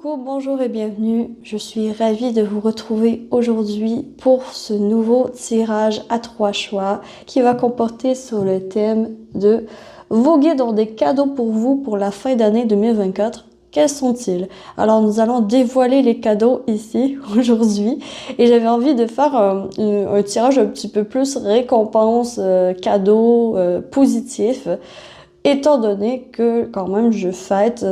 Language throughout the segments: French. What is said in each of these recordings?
coucou, bonjour et bienvenue. Je suis ravie de vous retrouver aujourd'hui pour ce nouveau tirage à 3 choix qui va comporter sur le thème de vos guides ont des cadeaux pour vous pour la fin d'année 2024. Quels sont-ils? Alors nous allons dévoiler les cadeaux ici aujourd'hui et j'avais envie de faire un tirage un petit peu plus récompense, cadeau, positif. Étant donné que quand même je fête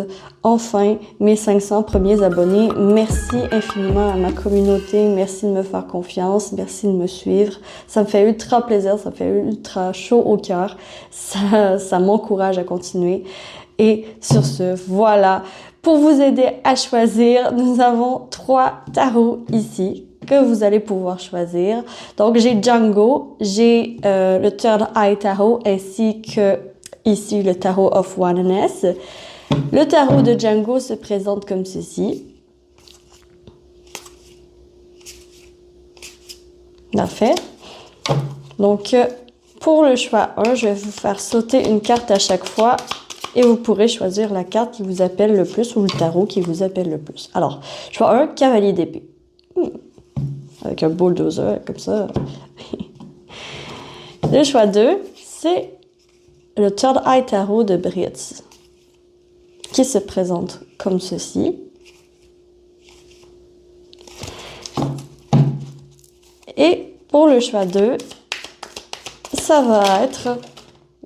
enfin mes 500 premiers abonnés. Merci infiniment à ma communauté, merci de me faire confiance, merci de me suivre. Ça me fait ultra plaisir, ça me fait ultra chaud au cœur, ça m'encourage à continuer. Et sur ce, voilà, pour vous aider à choisir, nous avons 3 tarots ici que vous allez pouvoir choisir. Donc j'ai Django, j'ai le Third Eye Tarot ainsi que ici, le tarot of Oneness. Le tarot de Django se présente comme ceci. Parfait. Donc, pour le choix 1, je vais vous faire sauter une carte à chaque fois et vous pourrez choisir la carte qui vous appelle le plus ou le tarot qui vous appelle le plus. Alors, choix 1, cavalier d'épée. Avec un bulldozer comme ça. Le choix 2, c'est le Third Eye Tarot de Britz, qui se présente comme ceci. Et pour le choix 2, ça va être...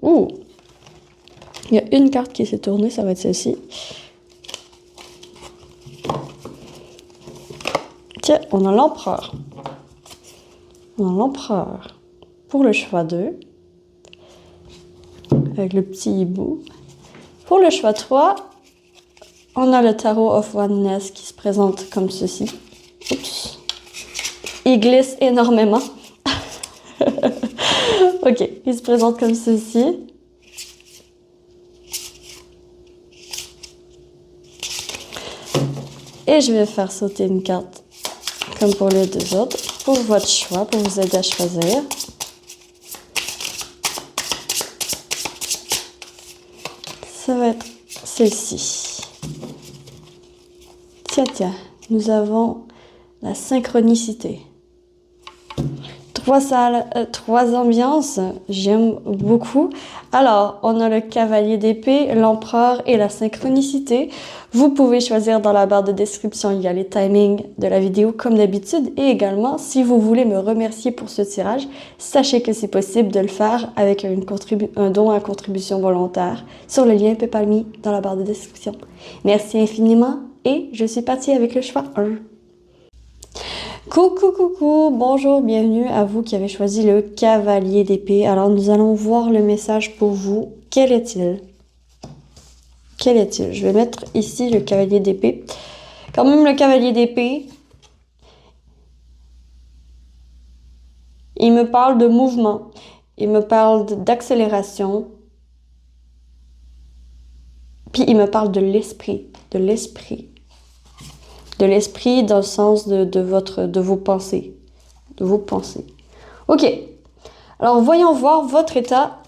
Ouh! Il y a une carte qui s'est tournée, ça va être celle-ci. Tiens, on a l'empereur. On a l'empereur. Pour le choix 2, avec le petit hibou. Pour le choix 3, on a le tarot of Oneness qui se présente comme ceci. Oups. Il glisse énormément. Ok, il se présente comme ceci. Et je vais faire sauter une carte comme pour les deux autres, pour votre choix, pour vous aider à choisir. Ça va être celle-ci. Tiens, nous avons la synchronicité. 3 salles, 3 ambiances, j'aime beaucoup. Alors, on a le cavalier d'épée, l'empereur et la synchronicité. Vous pouvez choisir dans la barre de description, il y a les timings de la vidéo comme d'habitude. Et également, si vous voulez me remercier pour ce tirage, sachez que c'est possible de le faire avec un don à contribution volontaire sur le lien PayPal Me dans la barre de description. Merci infiniment et je suis partie avec le choix 1. Coucou, bonjour, bienvenue à vous qui avez choisi le cavalier d'épée. Alors nous allons voir le message pour vous. Quel est-il? Quel est-il? Je vais mettre ici le cavalier d'épée. Quand même le cavalier d'épée, il me parle de mouvement, il me parle d'accélération, puis il me parle de l'esprit, de l'esprit dans le sens de vos pensées, Ok, alors voyons voir votre état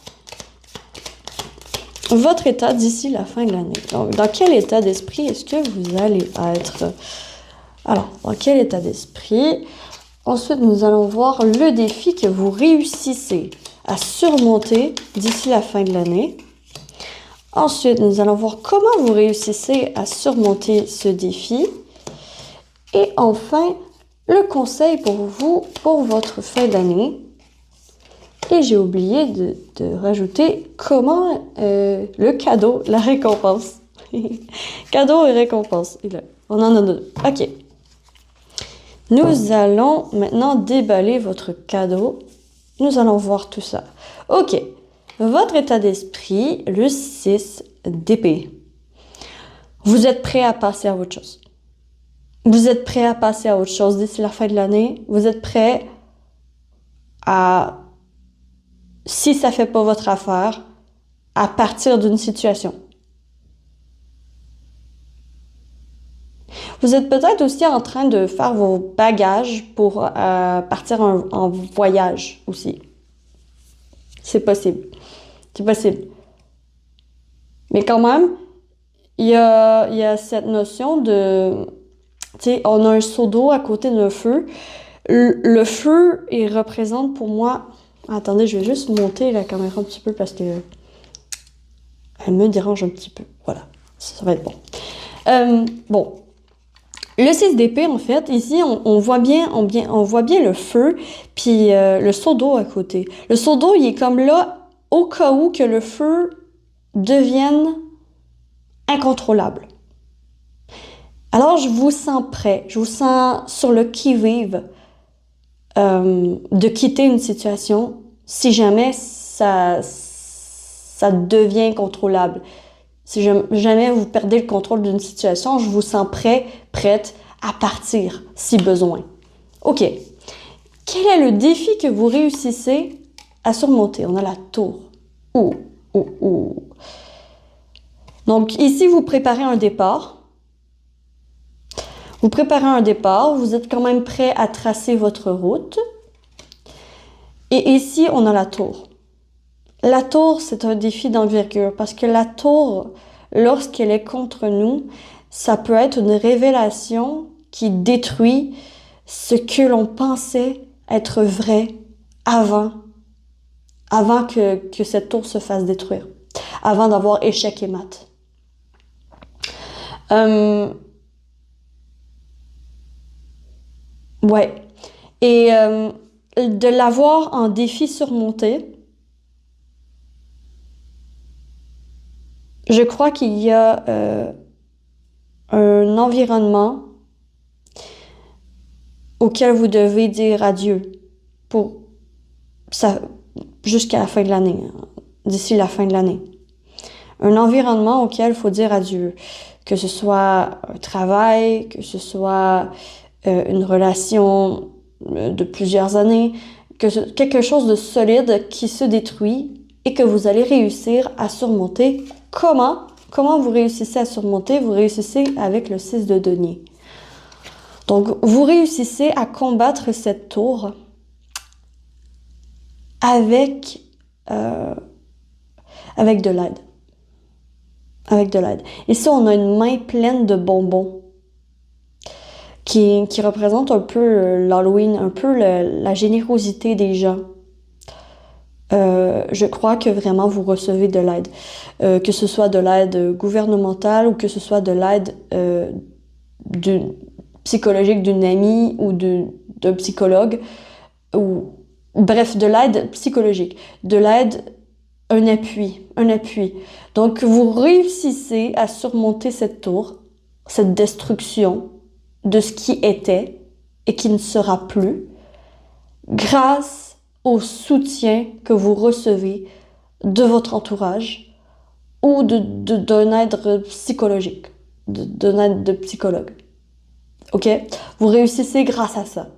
d'ici la fin de l'année. Donc, dans quel état d'esprit est-ce que vous allez être? Alors, dans quel état d'esprit? Ensuite, nous allons voir le défi que vous réussissez à surmonter d'ici la fin de l'année. Ensuite, nous allons voir comment vous réussissez à surmonter ce défi. Et enfin, le conseil pour vous, pour votre fin d'année. Et j'ai oublié de rajouter comment le cadeau, la récompense. Cadeau et récompense. Et là, on en a 2. Ok. Nous allons maintenant déballer votre cadeau. Nous allons voir tout ça. Ok. Votre état d'esprit, le 6 d'épée. Vous êtes prêt à passer à autre chose. Vous êtes prêt à passer à autre chose d'ici la fin de l'année. Vous êtes prêt à, si ça ne fait pas votre affaire, à partir d'une situation. Vous êtes peut-être aussi en train de faire vos bagages pour partir en voyage aussi. C'est possible. C'est possible. Mais quand même, il y a cette notion de, tu sais, on a un seau d'eau à côté d'un feu. Le feu, il représente pour moi, attendez, je vais juste monter la caméra un petit peu parce que elle me dérange un petit peu. Voilà, ça va être bon. Bon, le 6 d'épée, en fait, ici, on voit bien, on voit bien le feu, puis le seau d'eau à côté. Le seau d'eau, il est comme là, au cas où que le feu devienne incontrôlable. Alors, je vous sens prêt, je vous sens sur le qui-vive de quitter une situation si jamais ça devient contrôlable. Si jamais vous perdez le contrôle d'une situation, je vous sens prêt, prête à partir si besoin. OK. Quel est le défi que vous réussissez à surmonter? On a la tour. Donc ici, vous préparez un départ. Vous préparez un départ, vous êtes quand même prêt à tracer votre route. Et ici, on a la tour. La tour, c'est un défi d'envergure parce que la tour, lorsqu'elle est contre nous, ça peut être une révélation qui détruit ce que l'on pensait être vrai avant que cette tour se fasse détruire, avant d'avoir échec et mat. Ouais. Et de l'avoir en défi surmonté, je crois qu'il y a un environnement auquel vous devez dire adieu pour ça jusqu'à la fin de l'année, d'ici la fin de l'année. Un environnement auquel il faut dire adieu, que ce soit un travail, que ce soit une relation de plusieurs années, quelque chose de solide qui se détruit et que vous allez réussir à surmonter. Comment vous réussissez à surmonter? Vous réussissez avec le 6 de denier. Donc, vous réussissez à combattre cette tour avec de l'aide. Avec de l'aide. Ici, on a une main pleine de bonbons qui représente un peu l'Halloween, un peu la générosité des gens. Je crois que vraiment vous recevez de l'aide. Que ce soit de l'aide gouvernementale ou que ce soit de l'aide psychologique d'une amie ou d'un psychologue, ou bref, de l'aide psychologique, de l'aide, un appui. Donc, vous réussissez à surmonter cette tour, cette destruction de ce qui était et qui ne sera plus, grâce au soutien que vous recevez de votre entourage ou d'un aide psychologique, d'un aide de psychologue. OK? Vous réussissez grâce à ça.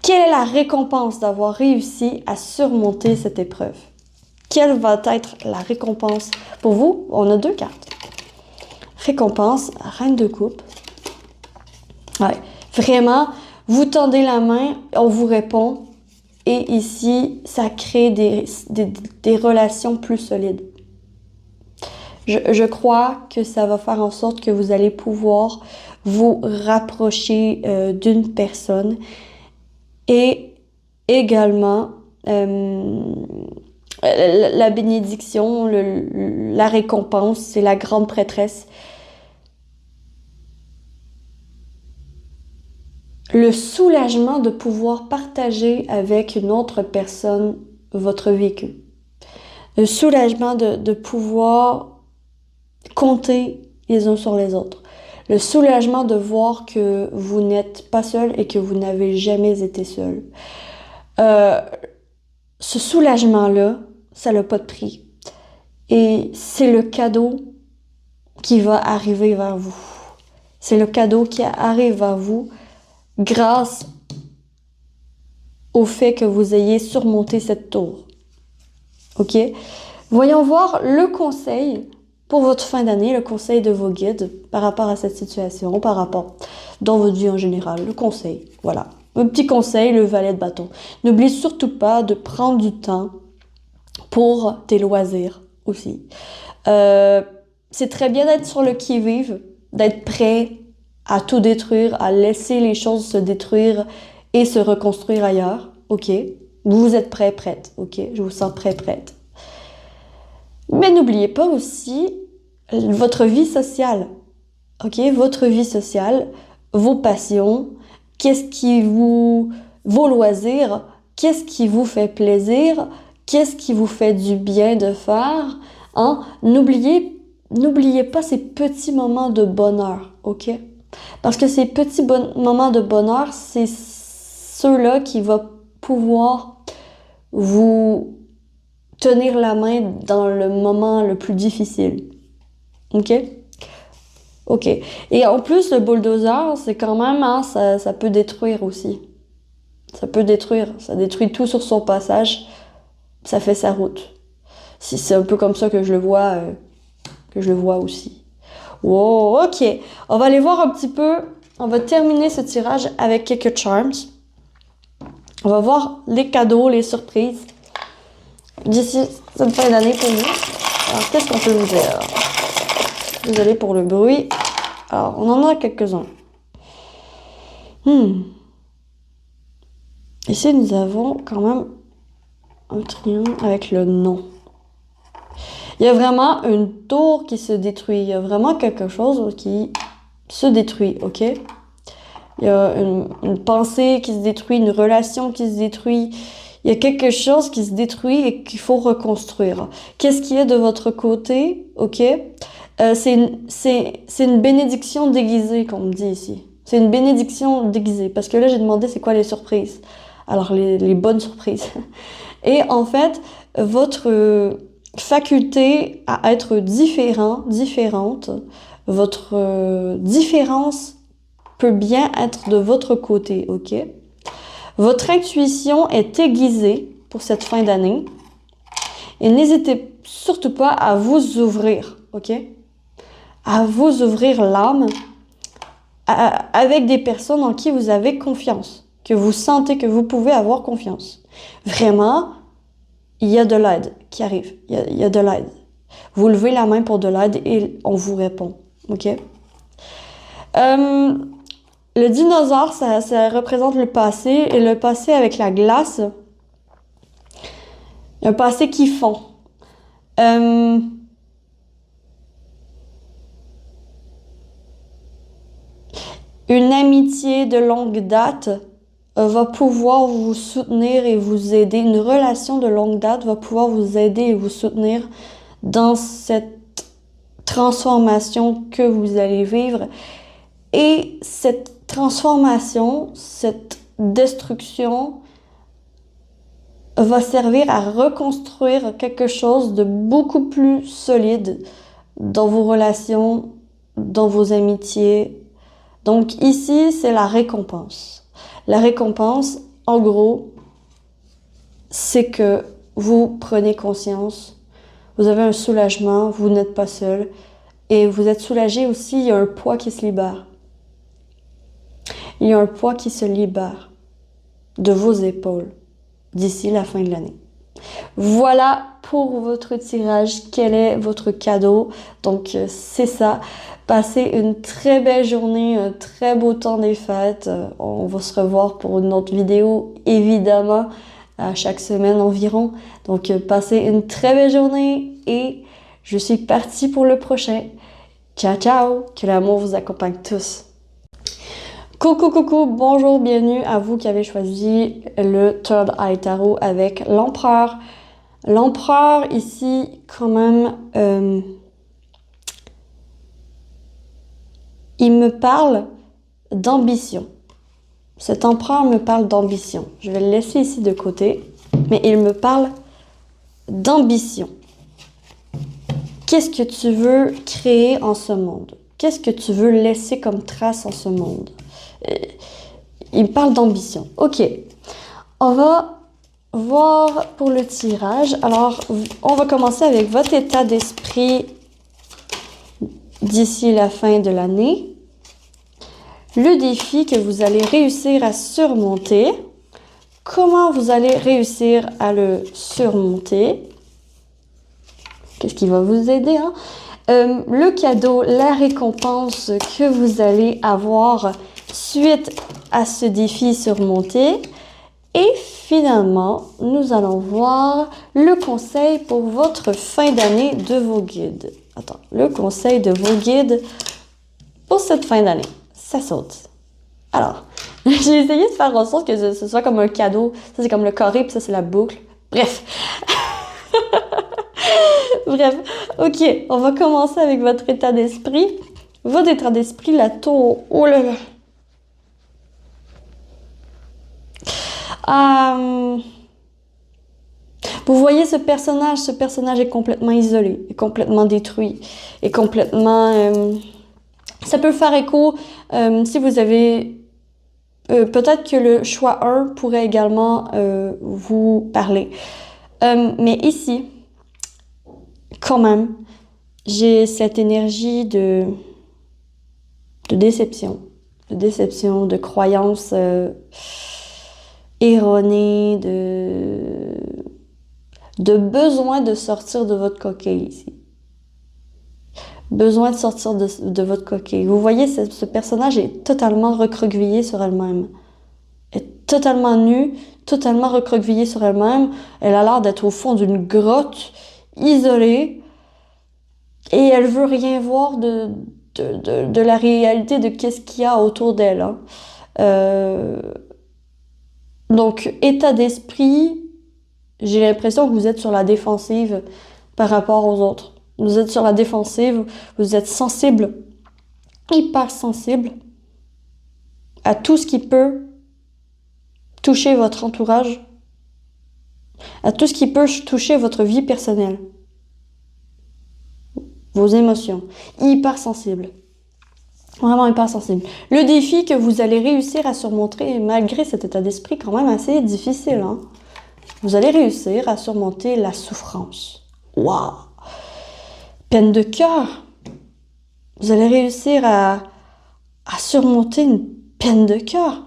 Quelle est la récompense d'avoir réussi à surmonter cette épreuve? Quelle va être la récompense pour vous? On a 2 cartes. Récompense, reine de coupe. Ouais, vraiment, vous tendez la main, on vous répond. Et ici, ça crée des relations plus solides. Je crois que ça va faire en sorte que vous allez pouvoir vous rapprocher d'une personne. Et également, la bénédiction, la récompense, c'est la grande prêtresse. Le soulagement de pouvoir partager avec une autre personne votre vécu. Le soulagement de pouvoir compter les uns sur les autres. Le soulagement de voir que vous n'êtes pas seul et que vous n'avez jamais été seul. Ce soulagement-là, ça n'a pas de prix. Et c'est le cadeau qui va arriver vers vous. C'est le cadeau qui arrive vers vous grâce au fait que vous ayez surmonté cette tour. OK? Voyons voir le conseil pour votre fin d'année, le conseil de vos guides par rapport à cette situation, par rapport dans votre vie en général. Le conseil, voilà. Un petit conseil, le valet de bâton. N'oublie surtout pas de prendre du temps pour tes loisirs aussi. c'est très bien d'être sur le qui-vive, d'être prêt à tout détruire, à laisser les choses se détruire et se reconstruire ailleurs. OK? Vous êtes prêt, prête. OK? Je vous sens prêt, prête. Mais n'oubliez pas aussi votre vie sociale. OK? Votre vie sociale, vos passions, vos loisirs, qu'est-ce qui vous fait plaisir, qu'est-ce qui vous fait du bien de faire, hein? N'oubliez pas ces petits moments de bonheur, OK? Parce que ces petits moments de bonheur, c'est ceux-là qui vont pouvoir vous tenir la main dans le moment le plus difficile. OK? OK. Et en plus, le bulldozer, c'est quand même, hein, ça peut détruire aussi. Ça peut détruire. Ça détruit tout sur son passage. Ça fait sa route. C'est un peu comme ça que je le vois aussi. Wow, OK. On va aller voir un petit peu. On va terminer ce tirage avec quelques charms. On va voir les cadeaux, les surprises d'ici cette fin d'année pour nous. Alors, qu'est-ce qu'on peut vous dire? Désolée pour le bruit. Alors, on en a quelques-uns. Ici, nous avons quand même un triangle avec le nom. Il y a vraiment une tour qui se détruit. Il y a vraiment quelque chose qui se détruit, OK? Il y a une pensée qui se détruit, une relation qui se détruit. Il y a quelque chose qui se détruit et qu'il faut reconstruire. Qu'est-ce qui est de votre côté, OK? C'est une bénédiction déguisée, qu'on me dit ici. C'est une bénédiction déguisée. Parce que là, j'ai demandé c'est quoi les surprises. Alors, les bonnes surprises. Et en fait, votre faculté à être différente, votre différence peut bien être de votre côté, OK? Votre intuition est aiguisée pour cette fin d'année. Et n'hésitez surtout pas à vous ouvrir, OK? À vous ouvrir l'âme avec des personnes en qui vous avez confiance, que vous sentez que vous pouvez avoir confiance. Vraiment, il y a de l'aide qui arrive. Il y a de l'aide. Vous levez la main pour de l'aide et on vous répond, OK? Le dinosaure, ça représente le passé, et le passé avec la glace, un passé qui fond. Une amitié de longue date va pouvoir vous soutenir et vous aider. Une relation de longue date va pouvoir vous aider et vous soutenir dans cette transformation que vous allez vivre. Et cette transformation, cette destruction va servir à reconstruire quelque chose de beaucoup plus solide dans vos relations, dans vos amitiés. Donc ici, c'est la récompense. La récompense, en gros, c'est que vous prenez conscience, vous avez un soulagement, vous n'êtes pas seul, et vous êtes soulagé aussi, il y a un poids qui se libère. Il y a un poids qui se libère de vos épaules d'ici la fin de l'année. Voilà pour votre tirage. Quel est votre cadeau? Donc, c'est ça. Passez une très belle journée, un très beau temps des fêtes. On va se revoir pour une autre vidéo, évidemment, à chaque semaine environ. Donc, passez une très belle journée et je suis partie pour le prochain. Ciao, ciao! Que l'amour vous accompagne tous. Coucou, coucou, bonjour, bienvenue à vous qui avez choisi le Third Eye Tarot avec l'Empereur. L'Empereur, ici, quand même, il me parle d'ambition. Cet Empereur me parle d'ambition. Je vais le laisser ici de côté, mais il me parle d'ambition. Qu'est-ce que tu veux créer en ce monde? Qu'est-ce que tu veux laisser comme trace en ce monde? Il parle d'ambition. OK. On va voir pour le tirage. Alors, on va commencer avec votre état d'esprit d'ici la fin de l'année. Le défi que vous allez réussir à surmonter. Comment vous allez réussir à le surmonter? Qu'est-ce qui va vous aider, hein? Le cadeau, la récompense que vous allez avoir suite à ce défi surmonté. Et finalement, nous allons voir le conseil pour votre fin d'année de vos guides. Attends, le conseil de vos guides pour cette fin d'année. Ça saute. Alors, j'ai essayé de faire en sorte que ce soit comme un cadeau. Ça, c'est comme le carré, puis ça, c'est la boucle. Bref. Bref. OK, on va commencer avec votre état d'esprit. Votre état d'esprit, la tour. Oh là là. Vous voyez ce personnage est complètement isolé, est complètement détruit, est complètement... ça peut faire écho si vous avez... peut-être que le choix 1 pourrait également vous parler. Mais ici, quand même, j'ai cette énergie de déception, de croyance erronée, de besoin de sortir de votre coquille ici. Besoin de sortir de votre coquille. Vous voyez, ce personnage est totalement recroquevillé sur elle-même. Est totalement nue, totalement recroquevillée sur elle-même. Elle a l'air d'être au fond d'une grotte, isolée, et elle veut rien voir de la réalité de qu'est-ce qu'il y a autour d'elle. Hein. Donc, état d'esprit, j'ai l'impression que vous êtes sur la défensive par rapport aux autres. Vous êtes sur la défensive, vous êtes sensible, hyper sensible à tout ce qui peut toucher votre entourage, à tout ce qui peut toucher votre vie personnelle, vos émotions, hyper sensible. Vraiment hyper sensible. Le défi que vous allez réussir à surmonter, malgré cet état d'esprit quand même assez difficile, hein, vous allez réussir à surmonter la souffrance. Waouh! Peine de cœur. Vous allez réussir à surmonter une peine de cœur.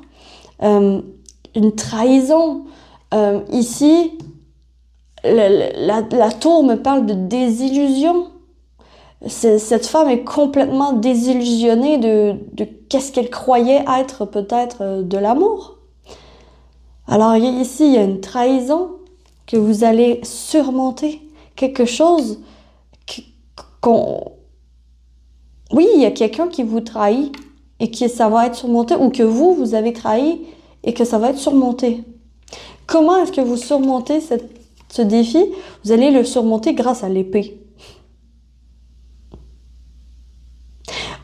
Une trahison. Ici, la tour me parle de désillusion. Cette femme est complètement désillusionnée de qu'est-ce qu'elle croyait être peut-être de l'amour. Alors ici, il y a une trahison que vous allez surmonter. Quelque chose Oui, il y a quelqu'un qui vous trahit et que ça va être surmonté, ou que vous avez trahi et que ça va être surmonté. Comment est-ce que vous surmontez ce défi? Vous allez le surmonter grâce à l'épée.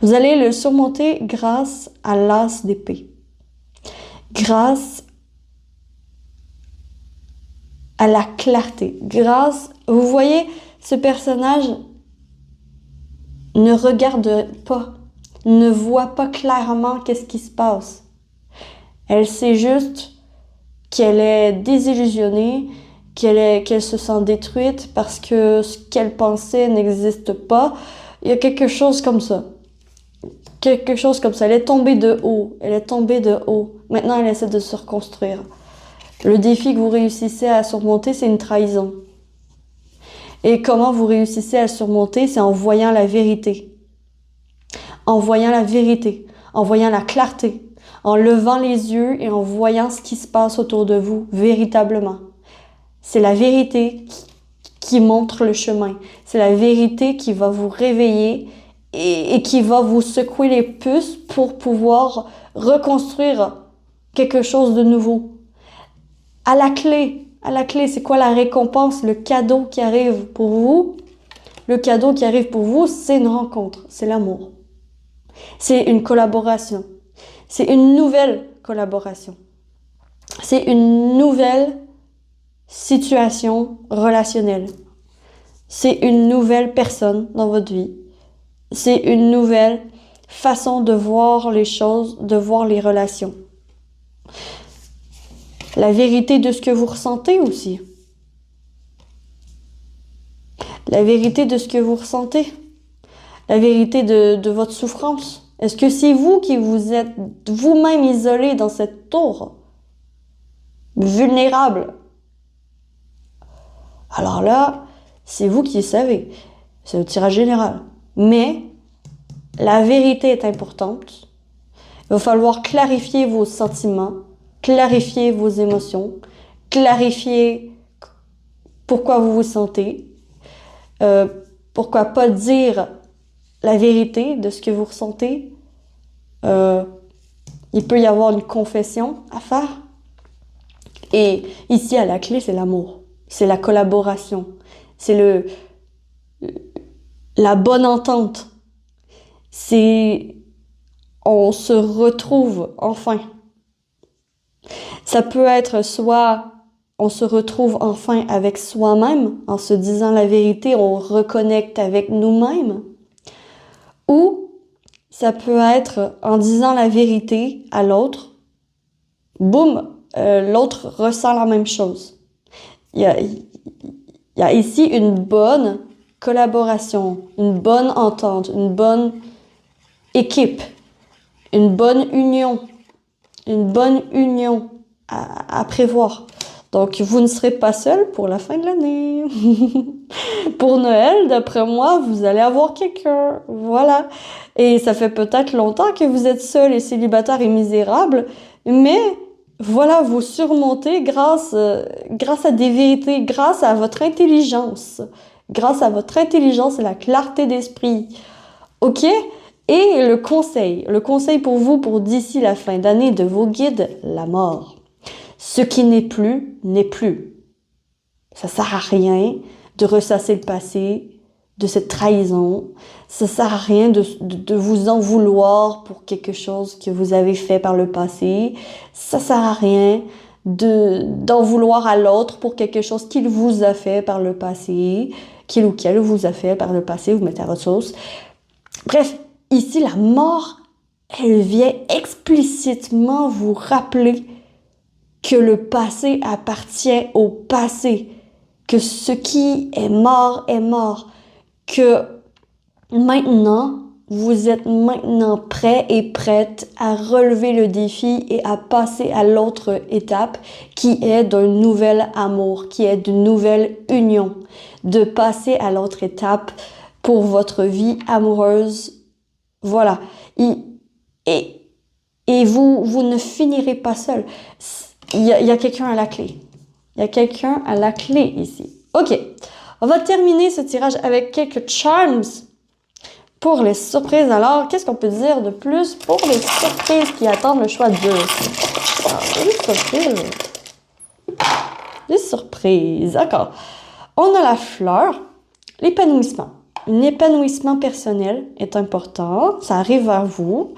Vous allez le surmonter grâce à l'as d'épée. Grâce à la clarté. Vous voyez, ce personnage ne regarde pas, ne voit pas clairement qu'est-ce qui se passe. Elle sait juste qu'elle est désillusionnée, qu'elle se sent détruite parce que ce qu'elle pensait n'existe pas. Il y a quelque chose comme ça. Quelque chose comme ça. Elle est tombée de haut. Maintenant, elle essaie de se reconstruire. Le défi que vous réussissez à surmonter, c'est une trahison. Et comment vous réussissez à le surmonter? C'est en voyant la vérité. En voyant la vérité. En voyant la clarté. En levant les yeux et en voyant ce qui se passe autour de vous, véritablement. C'est la vérité qui montre le chemin. C'est la vérité qui va vous réveiller et qui va vous secouer les puces pour pouvoir reconstruire quelque chose de nouveau. À la clé, c'est quoi la récompense, le cadeau qui arrive pour vous? Le cadeau qui arrive pour vous, c'est une rencontre, c'est l'amour. C'est une collaboration. C'est une nouvelle collaboration. C'est une nouvelle situation relationnelle. C'est une nouvelle personne dans votre vie. C'est une nouvelle façon de voir les choses, de voir les relations. La vérité de ce que vous ressentez aussi. La vérité de ce que vous ressentez. La vérité de votre souffrance. Est-ce que c'est vous qui vous êtes vous-même isolé dans cette tour? Vulnérable. Alors là, c'est vous qui le savez. C'est le tirage général. Mais la vérité est importante. Il va falloir clarifier vos sentiments, clarifier vos émotions, clarifier pourquoi vous vous sentez. Pourquoi pas dire la vérité de ce que vous ressentez. Il peut y avoir une confession à faire. Et ici, à la clé, c'est l'amour. C'est la collaboration. C'est la bonne entente. On se retrouve enfin. Ça peut être soit on se retrouve enfin avec soi-même, en se disant la vérité, on reconnecte avec nous-mêmes. Ou ça peut être en disant la vérité à l'autre, boum, l'autre ressent la même chose. Il y a ici une bonne collaboration, une bonne entente, une bonne équipe, une bonne union à prévoir. Donc, vous ne serez pas seul pour la fin de l'année. Pour Noël, d'après moi, vous allez avoir quelqu'un. Voilà. Et ça fait peut-être longtemps que vous êtes seul et célibataire et misérable, mais voilà, vous surmontez grâce à des vérités, grâce à votre intelligence. Grâce à votre intelligence et la clarté d'esprit. OK? Et le conseil pour vous pour d'ici la fin d'année de vos guides, la mort. Ce qui n'est plus, n'est plus. Ça sert à rien de ressasser le passé, de cette trahison. Ça sert à rien de vous en vouloir pour quelque chose que vous avez fait par le passé. Ça sert à rien d'en vouloir à l'autre pour quelque chose qu'il vous a fait par le passé, qu'il ou qu'elle vous a fait par le passé, vous mettez à votre sauce. Bref, ici, la mort, elle vient explicitement vous rappeler que le passé appartient au passé, que ce qui est mort, que maintenant, vous êtes maintenant prêt et prête à relever le défi et à passer à l'autre étape qui est d'un nouvel amour, qui est d'une nouvelle union, de passer à l'autre étape pour votre vie amoureuse. Voilà. Et vous ne finirez pas seul. Il y a quelqu'un à la clé. Il y a quelqu'un à la clé ici. OK. On va terminer ce tirage avec quelques charms pour les surprises. Alors, qu'est-ce qu'on peut dire de plus pour les surprises qui attendent le choix de Dieu? Des surprises. D'accord. On a la fleur, l'épanouissement. Un épanouissement personnel est important. Ça arrive vers vous.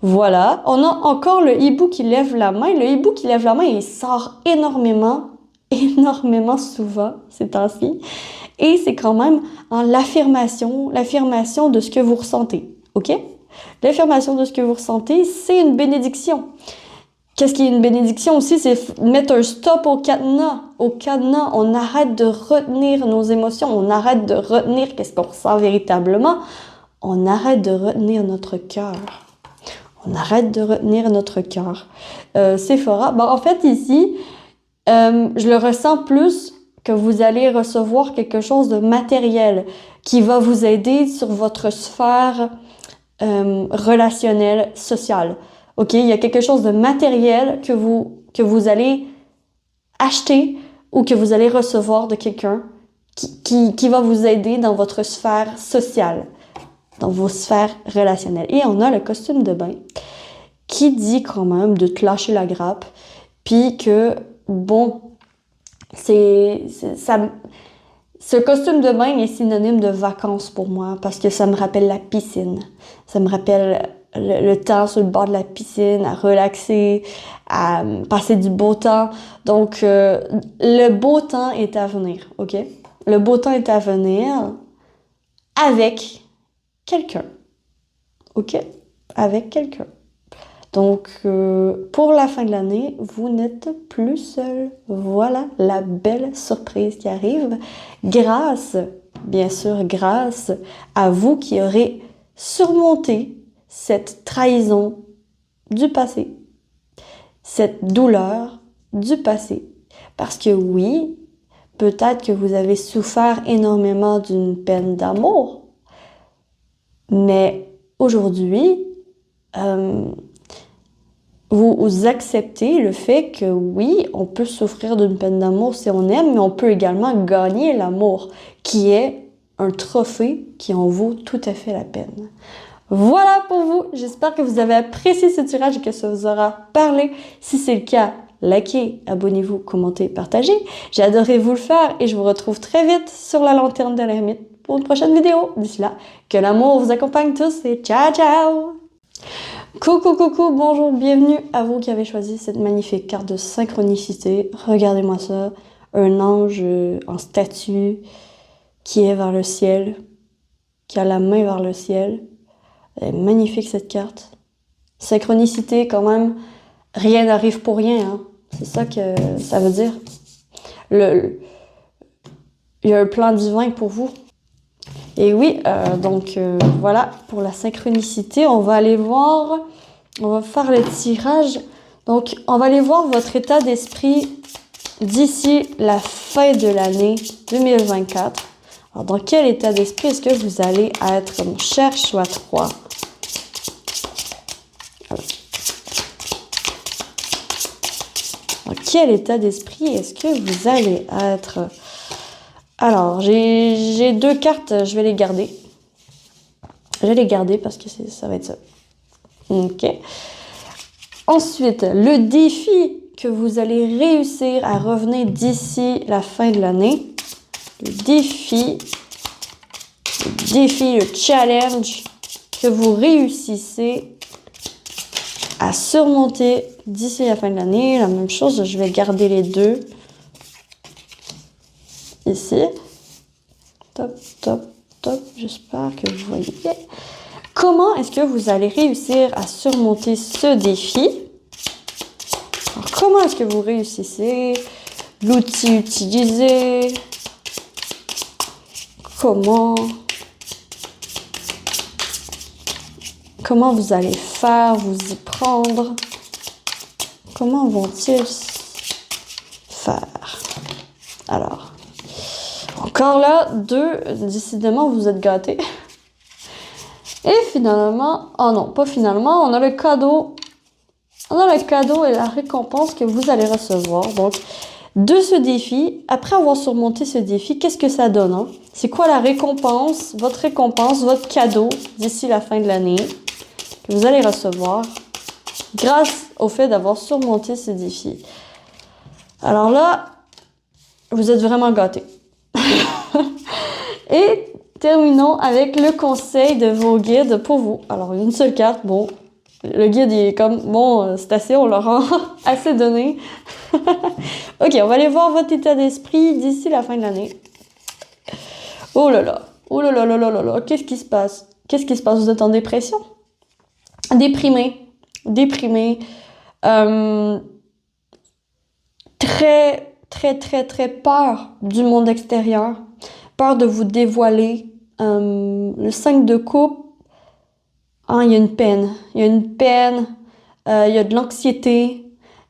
Voilà. On a encore le hibou qui lève la main. Le hibou qui lève la main, il sort énormément souvent ces temps-ci. Et c'est quand même l'affirmation de ce que vous ressentez. OK? L'affirmation de ce que vous ressentez, c'est une bénédiction. Qu'est-ce qui est une bénédiction aussi? C'est mettre un stop au cadenas. Au cadenas, on arrête de retenir nos émotions. On arrête de retenir qu'est-ce qu'on ressent véritablement. On arrête de retenir notre cœur. On arrête de retenir notre cœur. Sephora, en fait ici, je le ressens plus que vous allez recevoir quelque chose de matériel qui va vous aider sur votre sphère relationnelle, sociale. OK? Il y a quelque chose de matériel que vous allez acheter ou que vous allez recevoir de quelqu'un qui va vous aider dans votre sphère sociale, dans vos sphères relationnelles. Et on a le costume de bain qui dit quand même de te lâcher la grappe, puis que, bon, ce costume de bain est synonyme de vacances pour moi parce que ça me rappelle la piscine. Ça me rappelle le temps sur le bord de la piscine, à relaxer, à passer du beau temps. Donc, le beau temps est à venir, OK? Le beau temps est à venir avec quelqu'un, OK? Avec quelqu'un. Donc, pour la fin de l'année, vous n'êtes plus seul. Voilà la belle surprise qui arrive. Bien sûr, grâce à vous qui aurez surmonté cette trahison du passé, cette douleur du passé. Parce que oui, peut-être que vous avez souffert énormément d'une peine d'amour, Mais aujourd'hui, vous acceptez le fait que oui, on peut souffrir d'une peine d'amour si on aime, mais on peut également gagner l'amour, qui est un trophée qui en vaut tout à fait la peine. Voilà pour vous. J'espère que vous avez apprécié ce tirage et que ça vous aura parlé. Si c'est le cas, likez, abonnez-vous, commentez, partagez. J'ai adoré vous le faire et je vous retrouve très vite sur la lanterne de l'ermite pour une prochaine vidéo. D'ici là, que l'amour vous accompagne tous et ciao ciao! Coucou, coucou, bonjour, bienvenue à vous qui avez choisi cette magnifique carte de synchronicité. Regardez-moi ça, un ange en statue qui est vers le ciel, qui a la main vers le ciel. Elle est magnifique cette carte. Synchronicité quand même, rien n'arrive pour rien, hein. C'est ça que ça veut dire. Il y a un plan divin pour vous. Et oui, voilà, pour la synchronicité, on va aller voir, on va faire le tirage. Donc, on va aller voir votre état d'esprit d'ici la fin de l'année 2024. Alors, dans quel état d'esprit est-ce que vous allez être, mon cher choix 3? Voilà. Dans quel état d'esprit est-ce que vous allez être? Alors, j'ai deux cartes, je vais les garder. Je vais les garder parce que ça va être ça. Ok. Ensuite, le défi que vous allez réussir à revenir d'ici la fin de l'année. Le défi, le challenge que vous réussissez à surmonter d'ici la fin de l'année. La même chose, je vais garder les deux. Ici. Top, top, top. J'espère que vous voyez. Comment est-ce que vous allez réussir à surmonter ce défi? Alors, comment est-ce que vous réussissez? L'outil utilisé? Comment vous allez faire? Vous y prendre? Comment vont-ils faire? Alors. Encore là, deux, décidément, vous êtes gâtés. Et finalement, oh non, pas finalement, on a le cadeau. On a le cadeau et la récompense que vous allez recevoir. Donc, de ce défi, après avoir surmonté ce défi, qu'est-ce que ça donne? Hein? C'est quoi la récompense, votre cadeau d'ici la fin de l'année que vous allez recevoir grâce au fait d'avoir surmonté ce défi? Alors là, vous êtes vraiment gâtés. Et terminons avec le conseil de vos guides pour vous. Alors, une seule carte, bon, le guide il est comme, bon, c'est assez, on leur a assez donné. Ok, on va aller voir votre état d'esprit d'ici la fin de l'année. Oh là là, oh là là là là là là, qu'est-ce qui se passe? Qu'est-ce qui se passe? Vous êtes en dépression? Déprimé, très peur du monde extérieur. Peur de vous dévoiler. Le 5 de coupe, hein, il y a une peine. Il y a de l'anxiété.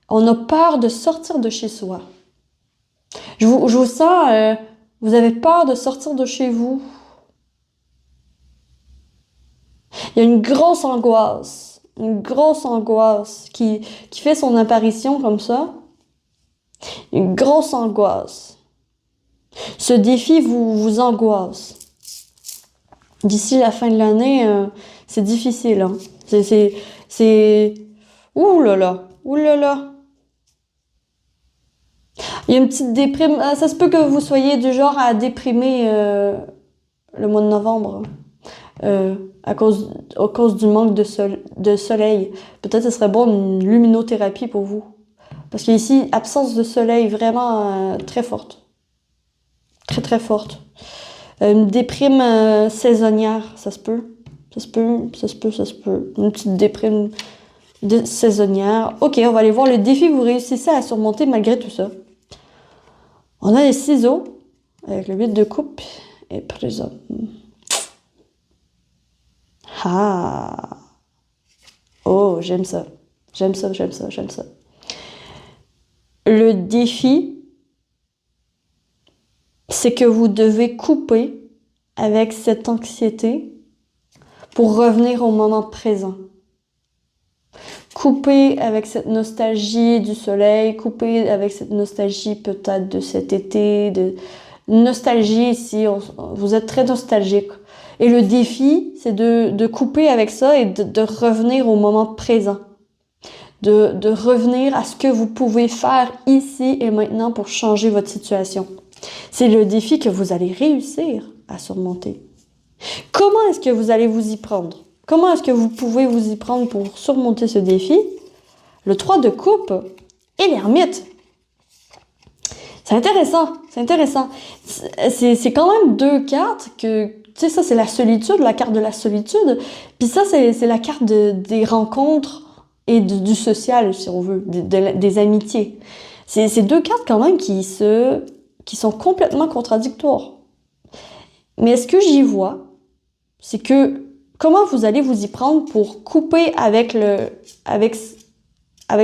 On a peur de sortir de chez soi. Je vous sens, vous avez peur de sortir de chez vous. Il y a une grosse angoisse qui fait son apparition comme ça. Une grosse angoisse. Ce défi vous angoisse. D'ici la fin de l'année, c'est difficile. Hein. C'est... Ouh là là. Il y a une petite déprime. Ça se peut que vous soyez du genre à déprimer le mois de novembre. À cause du manque de soleil. Peut-être que ce serait bon une luminothérapie pour vous. Parce qu'ici, absence de soleil vraiment très forte. Très forte. Une déprime saisonnière, ça se peut. Une petite déprime saisonnière. Ok, on va aller voir le défi que vous réussissez à surmonter malgré tout ça. On a les ciseaux avec le 8 de coupe et présent. Ah! Oh, j'aime ça. Le défi, c'est que vous devez couper avec cette anxiété pour revenir au moment présent. Couper avec cette nostalgie du soleil, couper avec cette nostalgie peut-être de cet été, de nostalgie ici, vous êtes très nostalgique. Et le défi, c'est de couper avec ça et de revenir au moment présent. De revenir à ce que vous pouvez faire ici et maintenant pour changer votre situation. C'est le défi que vous allez réussir à surmonter. Comment est-ce que vous allez vous y prendre? Comment est-ce que vous pouvez vous y prendre pour surmonter ce défi? Le 3 de coupe et l'ermite. C'est intéressant, c'est intéressant. C'est quand même deux cartes que, tu sais, ça c'est la solitude, la carte de la solitude. Puis ça c'est la carte des rencontres et du social, si on veut, des amitiés. C'est deux cartes quand même qui sont complètement contradictoires. Mais ce que j'y vois, c'est que comment vous allez vous y prendre pour couper avec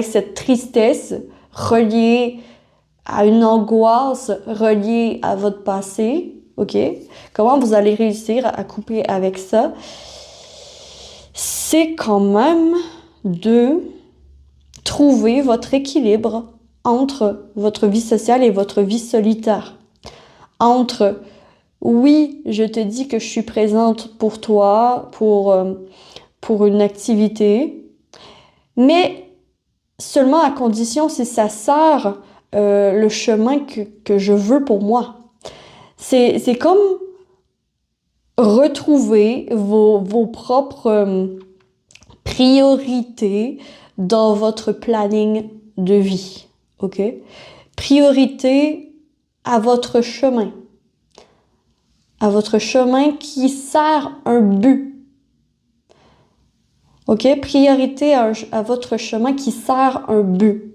cette tristesse reliée à une angoisse, reliée à votre passé, ok? Comment vous allez réussir à couper avec ça? C'est quand même de trouver votre équilibre entre votre vie sociale et votre vie solitaire. Entre oui, je te dis que je suis présente pour toi, pour une activité, mais seulement à condition si ça sert le chemin que je veux pour moi. C'est comme retrouver vos propres priorités dans votre planning de vie, ok? Priorité à votre chemin. À votre chemin qui sert un but. OK? Priorité à votre chemin qui sert un but.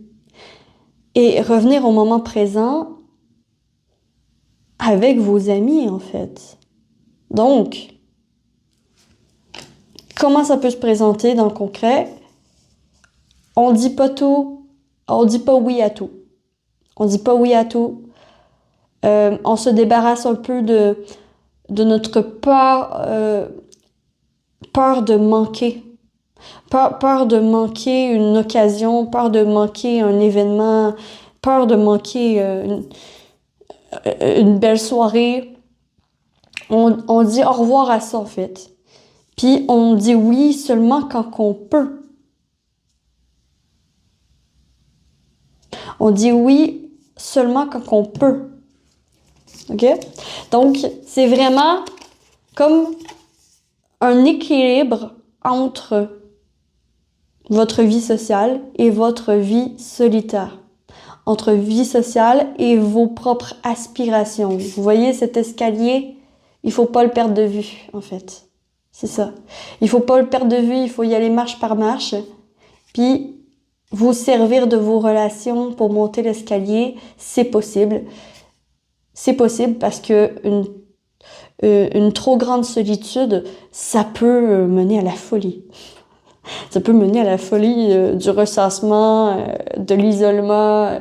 Et revenir au moment présent avec vos amis, en fait. Donc, comment ça peut se présenter dans le concret? On dit pas tout, on dit pas oui à tout. On dit pas oui à tout. On se débarrasse un peu de notre peur de manquer. Peur de manquer une occasion, peur de manquer un événement, peur de manquer une belle soirée. On dit au revoir à ça, en fait. Puis on dit oui seulement quand on peut. On dit oui seulement quand on peut. OK? Donc, c'est vraiment comme un équilibre entre votre vie sociale et votre vie solitaire. Entre vie sociale et vos propres aspirations. Vous voyez cet escalier? Il faut pas le perdre de vue, en fait. C'est ça. Il faut pas le perdre de vue, il faut y aller marche par marche. Puis, vous servir de vos relations pour monter l'escalier, c'est possible. C'est possible parce que une trop grande solitude, ça peut mener à la folie. Ça peut mener à la folie du ressassement, de l'isolement,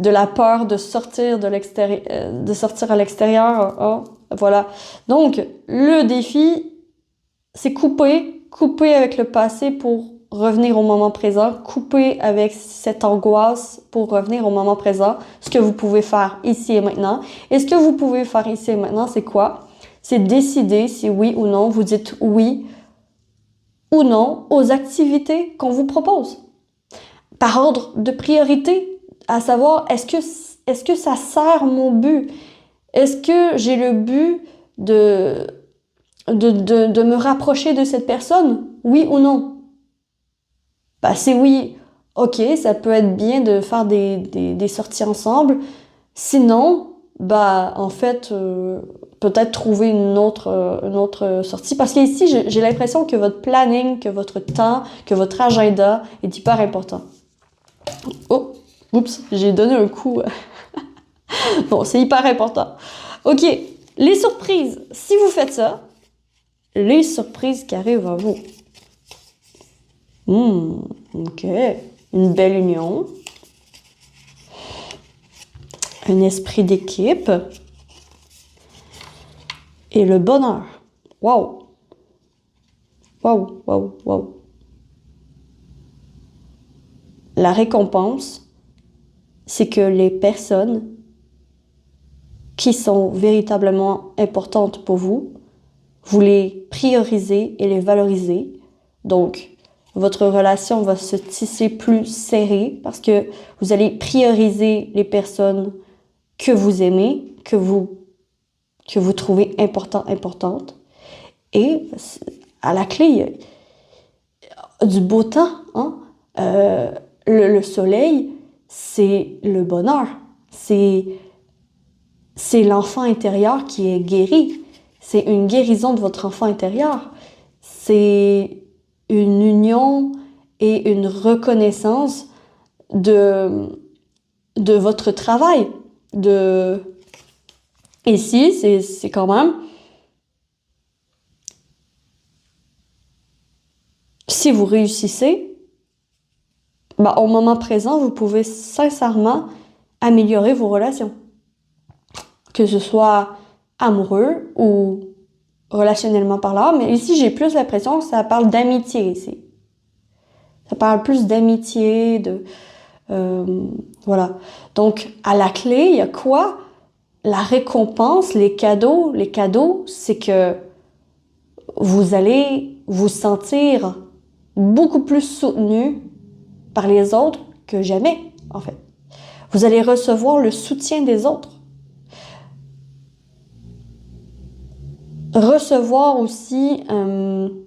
de la peur de sortir de l'extérieur, de sortir à l'extérieur. Hein, voilà. Donc, le défi, c'est couper avec le passé pour revenir au moment présent, couper avec cette angoisse pour revenir au moment présent, ce que vous pouvez faire ici et maintenant. Et ce que vous pouvez faire ici et maintenant, c'est quoi? C'est décider si oui ou non, vous dites oui ou non aux activités qu'on vous propose. Par ordre de priorité, à savoir, est-ce que ça sert mon but? Est-ce que j'ai le but de me rapprocher de cette personne? Oui ou non? Bah, c'est oui. OK, ça peut être bien de faire des sorties ensemble. Sinon, bah, en fait, peut-être trouver une autre sortie. Parce qu'ici, j'ai l'impression que votre planning, que votre temps, que votre agenda est hyper important. Oh, oups, j'ai donné un coup. Bon, c'est hyper important. OK, les surprises. Si vous faites ça, les surprises qui arrivent à vous. OK. Une belle union. Un esprit d'équipe. Et le bonheur. Wow! Waouh, waouh, waouh. La récompense, c'est que les personnes qui sont véritablement importantes pour vous, vous les priorisez et les valorisez. Donc, votre relation va se tisser plus serrée parce que vous allez prioriser les personnes que vous aimez, que vous trouvez importantes. Et à la clé, il y a du beau temps. Hein? Le soleil, c'est le bonheur. C'est l'enfant intérieur qui est guéri. C'est une guérison de votre enfant intérieur. C'est une union et une reconnaissance de votre travail. Ici, c'est quand même... Si vous réussissez, au moment présent, vous pouvez sincèrement améliorer vos relations. Que ce soit amoureux ou relationnellement parlant, mais ici, j'ai plus l'impression que ça parle d'amitié ici. Ça parle plus d'amitié, voilà. Donc, à la clé, il y a quoi? La récompense, les cadeaux. Les cadeaux, c'est que vous allez vous sentir beaucoup plus soutenu par les autres que jamais, en fait. Vous allez recevoir le soutien des autres. Recevoir aussi, une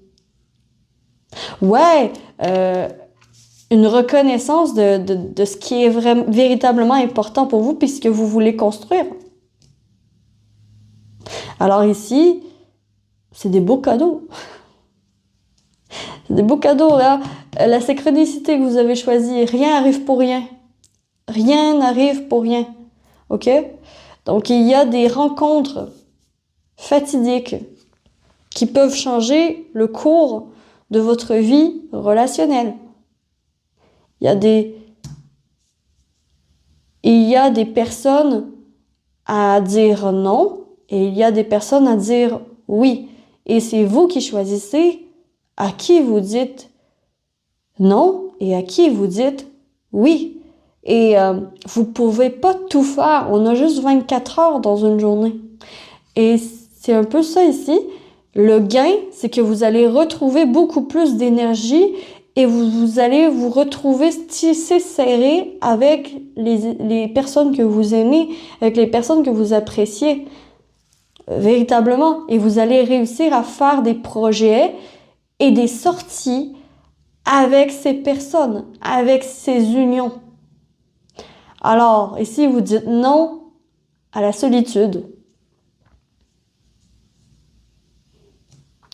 reconnaissance de ce qui est véritablement important pour vous puisque vous voulez construire. Alors ici, c'est des beaux cadeaux. C'est des beaux cadeaux, là. La synchronicité que vous avez choisie, rien arrive pour rien. Rien n'arrive pour rien. OK? Donc, il y a des rencontres fatidiques qui peuvent changer le cours de votre vie relationnelle. Il y a des personnes à dire non et il y a des personnes à dire oui. Et c'est vous qui choisissez à qui vous dites non et à qui vous dites oui. Et vous pouvez pas tout faire. On a juste 24 heures dans une journée. Et c'est un peu ça ici. Le gain, c'est que vous allez retrouver beaucoup plus d'énergie et vous allez vous retrouver tissé serré avec les personnes que vous aimez, avec les personnes que vous appréciez véritablement. Et vous allez réussir à faire des projets et des sorties avec ces personnes, avec ces unions. Alors, ici, vous dites non à la solitude.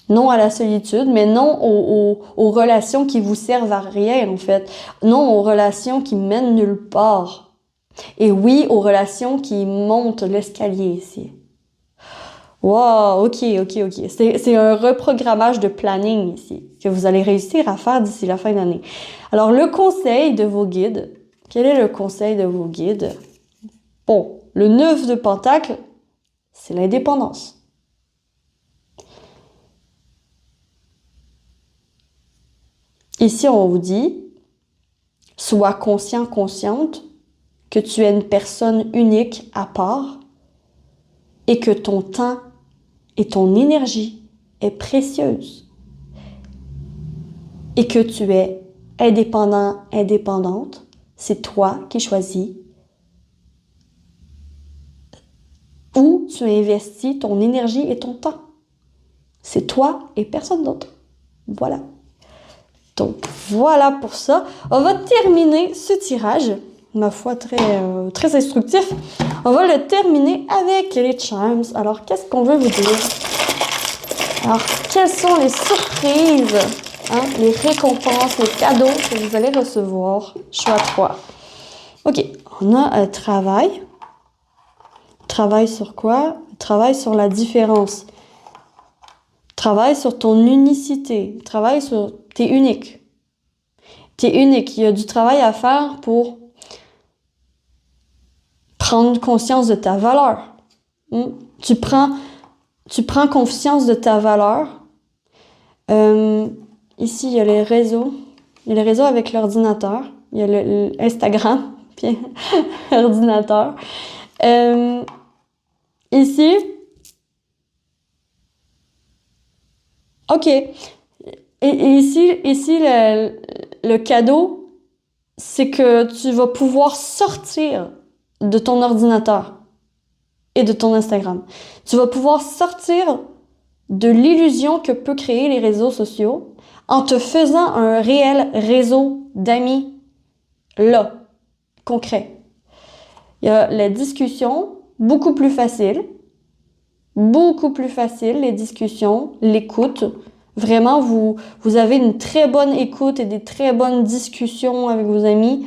Non à la solitude, mais non aux relations qui vous servent à rien, en fait. Non aux relations qui mènent nulle part. Et oui, aux relations qui montent l'escalier ici. Wow, ok. C'est un reprogrammage de planning ici, que vous allez réussir à faire d'ici la fin de l'année. Alors, le conseil de vos guides. Quel est le conseil de vos guides? Bon, le 9 de Pentacle, c'est l'indépendance. Ici, on vous dit, sois conscient, consciente que tu es une personne unique à part et que ton temps et ton énergie est précieuse et que tu es indépendant, indépendante. C'est toi qui choisis où tu investis ton énergie et ton temps. C'est toi et personne d'autre. Voilà. Donc, voilà pour ça. On va terminer ce tirage, ma foi très instructif. On va le terminer avec les charms. Alors, qu'est-ce qu'on veut vous dire? Alors, quelles sont les surprises, les récompenses, les cadeaux que vous allez recevoir? Choix 3. OK, on a un travail. Travail sur quoi? Travail sur la différence. Travaille sur ton unicité. Travaille sur... T'es unique. T'es unique. Il y a du travail à faire pour prendre conscience de ta valeur. Tu prends conscience de ta valeur. Ici, il y a les réseaux. Il y a les réseaux avec l'ordinateur. Il y a le Instagram, puis l'ordinateur. Ici, OK. Et ici le cadeau, c'est que tu vas pouvoir sortir de ton ordinateur et de ton Instagram. Tu vas pouvoir sortir de l'illusion que peut créer les réseaux sociaux en te faisant un réel réseau d'amis là, concret. Il y a la discussion, beaucoup plus facile, les discussions, l'écoute. Vraiment, vous avez une très bonne écoute et des très bonnes discussions avec vos amis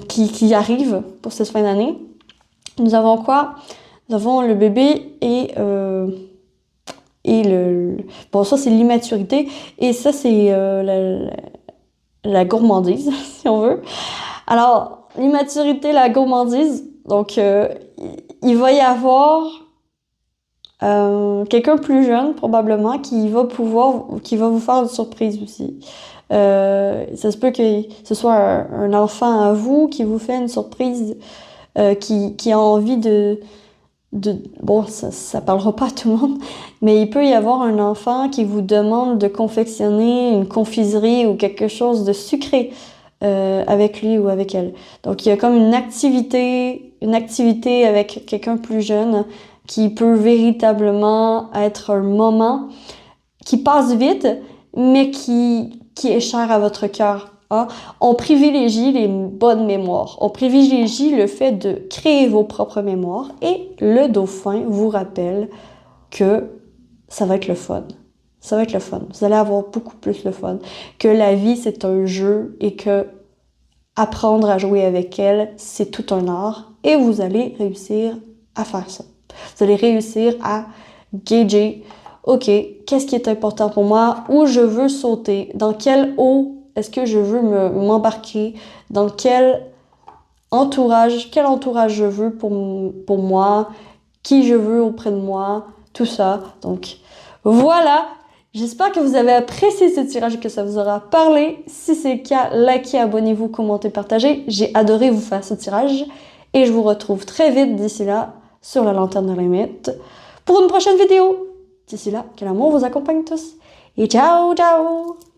qui arrivent pour cette fin d'année. Nous avons quoi? Nous avons le bébé et bon, ça c'est l'immaturité et ça c'est la gourmandise, si on veut. Alors, l'immaturité, la gourmandise, donc il va y avoir quelqu'un plus jeune probablement qui va vous faire une surprise aussi. Ça se peut que ce soit un enfant à vous qui vous fait une surprise, qui a envie bon, ça parlera pas à tout le monde, mais il peut y avoir un enfant qui vous demande de confectionner une confiserie ou quelque chose de sucré avec lui ou avec elle. Donc il y a comme une activité avec quelqu'un plus jeune qui peut véritablement être un moment qui passe vite, mais qui est cher à votre cœur. Hein? On privilégie les bonnes mémoires. On privilégie le fait de créer vos propres mémoires et le dauphin vous rappelle que ça va être le fun. Ça va être le fun. Vous allez avoir beaucoup plus le fun. Que la vie, c'est un jeu et que apprendre à jouer avec elle, c'est tout un art et vous allez réussir à faire ça. Vous allez réussir à gager, OK, qu'est-ce qui est important pour moi? Où je veux sauter? Dans quelle eau est-ce que je veux m'embarquer? Dans quel entourage je veux pour moi? Qui je veux auprès de moi? Tout ça. Donc, voilà. J'espère que vous avez apprécié ce tirage et que ça vous aura parlé. Si c'est le cas, likez, abonnez-vous, commentez, partagez. J'ai adoré vous faire ce tirage et je vous retrouve très vite d'ici là sur la lanterne de limite pour une prochaine vidéo. D'ici là, que l'amour vous accompagne tous et ciao, ciao!